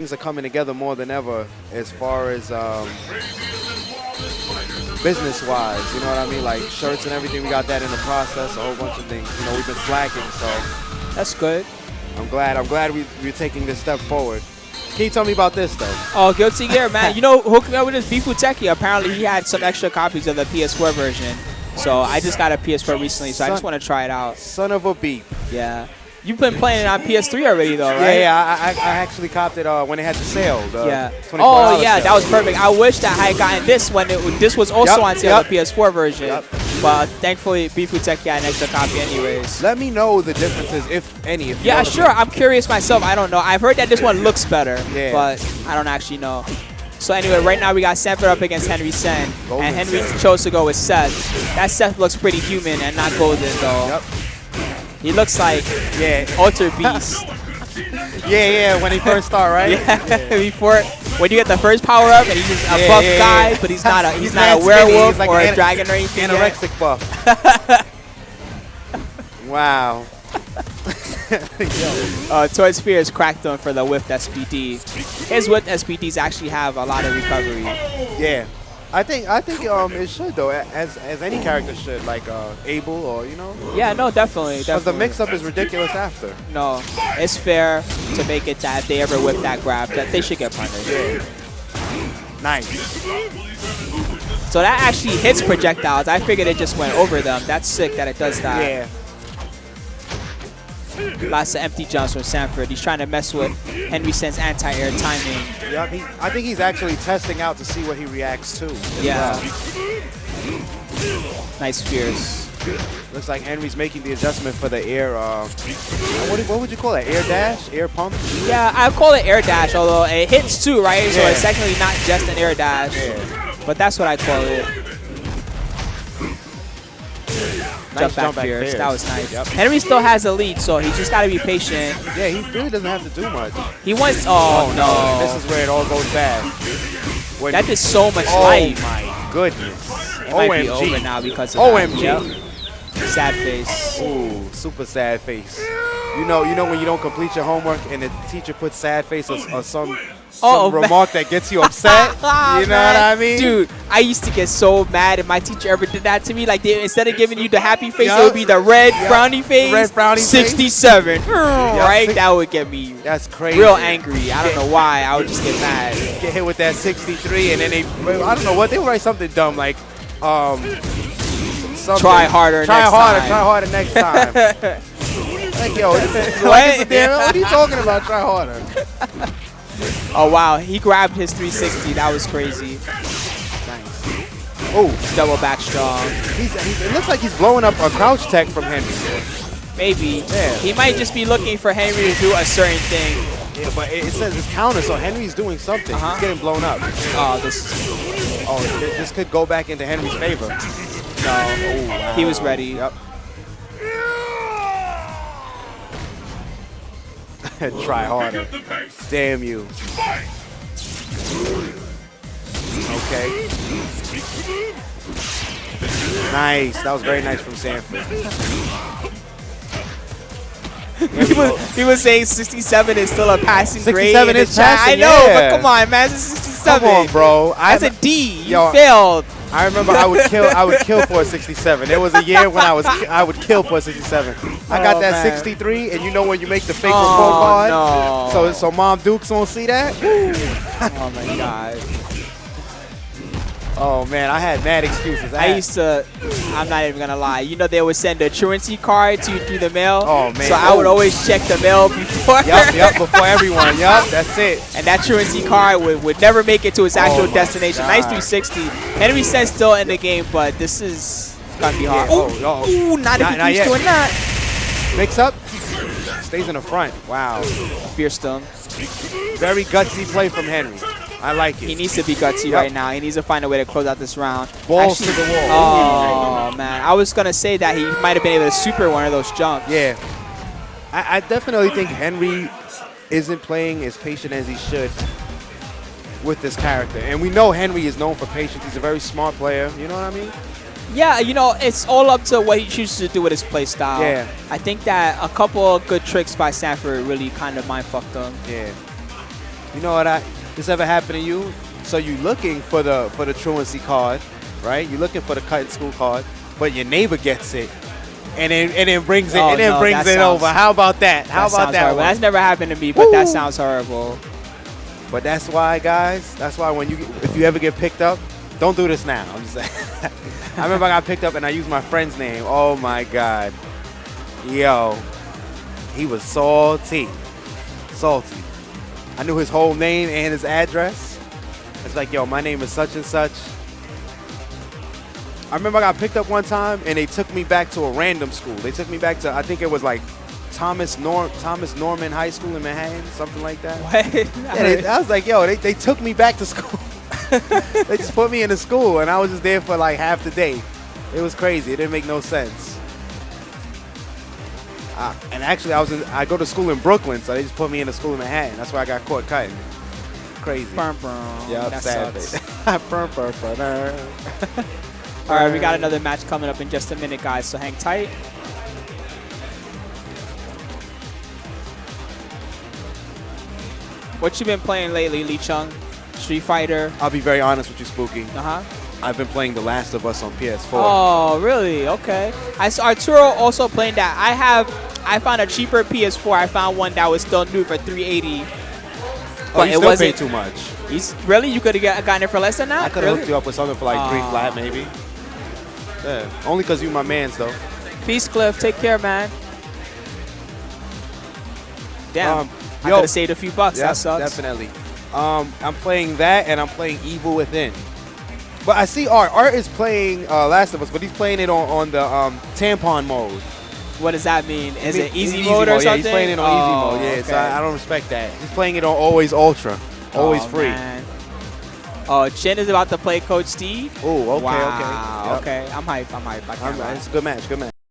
things are coming together more than ever as far as business-wise. You know what I mean? Like shirts and everything, we got that in the process. A whole bunch of things. You know, we've been slacking, so that's good. I'm glad we're taking this step forward. Can you tell me about this though? Oh, Guilty Gear, man. You know, hooking up with this Bifu Techie. Apparently, he had some extra copies of the PS4 version. So I just got a PS4 recently, so I just want to try it out. Son of a beep. Yeah. You've been playing it on PS3 already, though, right? Yeah, I actually copped it when it had the sale. Yeah. Oh, yeah, sale. that was perfect. I wish that I had gotten this when this was also on sale, the PS4 version. But thankfully, Bifu Techie had an extra copy anyways. Let me know the differences, if any. If yeah, sure. I'm curious myself. I don't know. I've heard that this one looks better, yeah, but I don't actually know. So anyway, right now we got Sanford up against Henry Sen, and Henry chose to go with Seth. That Seth looks pretty human and not golden, though. Yep. He looks like Ultra Beast. yeah, when he first started, right? Yeah, before when you get the first power up and he's just a buff guy, but he's not a werewolf like or a dragon or anything. Anorexic buff. Wow. Toy Spheres cracked him for the whipped SPD. His whipped SPDs actually have a lot of recovery. Yeah. I think it should though, as any character should, like Abel or Yeah, no, definitely. Because the mix-up is ridiculous after. No, it's fair to make it that if they ever whip that grab, that they should get punished. Yeah. Nice. So that actually hits projectiles. I figured it just went over them. That's sick that it does that. Yeah. Lots of empty jumps from Sanford. He's trying to mess with Henry Sen's anti-air timing. Yeah, I think he's actually testing out to see what he reacts to. Yeah. Nice fears. Looks like Henry's making the adjustment for the air. What would you call it? Air dash? Air pump? Yeah, I call it air dash, although it hits too, right? Yeah. So it's technically not just an air dash. Yeah. But that's what I call it. Nice Jump back fierce. That was nice. Yep. Henry still has a lead, so he just got to be patient. Yeah, he really doesn't have to do much. He wants. Oh, no. This is where it all goes bad. That did so much life. Oh my goodness. It might be over now because of OMG. that. Yep. Sad face. Ooh, super sad face. You know when you don't complete your homework and the teacher puts sad face or some remark that gets you upset. You know what I mean? Dude, I used to get so mad if my teacher ever did that to me. Like, instead of giving you the happy face, it would be the red frowny face. Red frowny 67. Right? That would get me real angry. I don't know why. I would just get mad. Get hit with that 63, and then I don't know what, they would write something dumb like, try harder next time. Like, yo, what are you talking about? Try harder. Oh, wow. He grabbed his 360. That was crazy. Nice. Oh, double back strong. It looks like he's blowing up a crouch tech from Henry. Maybe. Yeah. He might just be looking for Henry to do a certain thing. Yeah, but it says it's counter, so Henry's doing something. He's getting blown up. Oh, this could go back into Henry's favor. No. Oh, wow. He was ready. Yep. Try harder. Damn you. Okay. Nice. That was very nice from Sanford. He was saying 67 is still a passing grade. 67 is passing, I know, yeah. but come on, man. It's 67. Come on, bro. That's a D. You failed. I remember I would kill for a 67. There was a year when I would kill for a 67. I got that 63, and you know when you make the fake report card? No. So Mom Dukes won't see that? Oh my God. Oh man, I had mad excuses. I'm not even gonna lie. You know they would send a truancy card to you through the mail. Oh man. So I would always check the mail before. Yep, before everyone. Yep, that's it. And that truancy card would never make it to its actual destination. Nice 360. Henry Sen's still in the game, but this is gonna be hard. Yeah. Ooh, not if he keeps doing that. Mix up. Stays in the front. Wow. Fear stone. Very gutsy play from Henry. I like it. He needs to be gutsy right now. He needs to find a way to close out this round. Balls to the wall. Oh, man. I was going to say that he might have been able to super one of those jumps. Yeah. I definitely think Henry isn't playing as patient as he should with this character. And we know Henry is known for patience. He's a very smart player. You know what I mean? Yeah, you know, it's all up to what he chooses to do with his play style. Yeah. I think that a couple of good tricks by Sanford really kind of mind-fucked him. Yeah. You know what? This ever happened to you? So you looking for the truancy card, right? You're looking for the cut in school card, but your neighbor gets it, and then brings it over. How about that? How about that? That's never happened to me, but that sounds horrible. But that's why, guys. That's why if you ever get picked up, don't do this now. I'm just saying. I remember I got picked up and I used my friend's name. Oh my God, yo, he was salty. I knew his whole name and his address. It's like, yo, my name is such and such. I remember I got picked up one time and they took me back to a random school. They took me back to, I think it was like Thomas Norman High School in Manhattan, something like that. What? Yeah, I was like, yo, they took me back to school. They just put me in the school and I was just there for like half the day. It was crazy. It didn't make no sense. And actually, I go to school in Brooklyn, so they just put me in a school in Manhattan. That's why I got caught cutting. Crazy. Yeah, that sucks. All right, we got another match coming up in just a minute, guys, so hang tight. What you been playing lately, Lee Chung? Street Fighter? I'll be very honest with you, Spooky. Uh-huh. I've been playing The Last of Us on PS4. Oh, really? Okay. I saw Arturo also playing that. I found a cheaper PS4. I found one that was still new for $380. But it wasn't too much. Really? You could have gotten it for less than that? I could have hooked you up with something for like 3 flat, maybe. Yeah. Only because you my mans, though. Peace, Cliff. Take care, man. Damn. I could have saved a few bucks. Yeah, that sucks. Definitely. I'm playing that, and I'm playing Evil Within. But I see Art is playing Last of Us, but he's playing it on the tampon mode. What does that mean? Is it easy mode or something? Yeah, he's playing it on easy mode. Yeah, okay. So I don't respect that. He's playing it on always ultra, always free. Man. Oh, Chin is about to play Coach Steve. Oh, okay, wow. okay. Yep. Okay, I'm hype. I can't lie. It's a good match. Good match.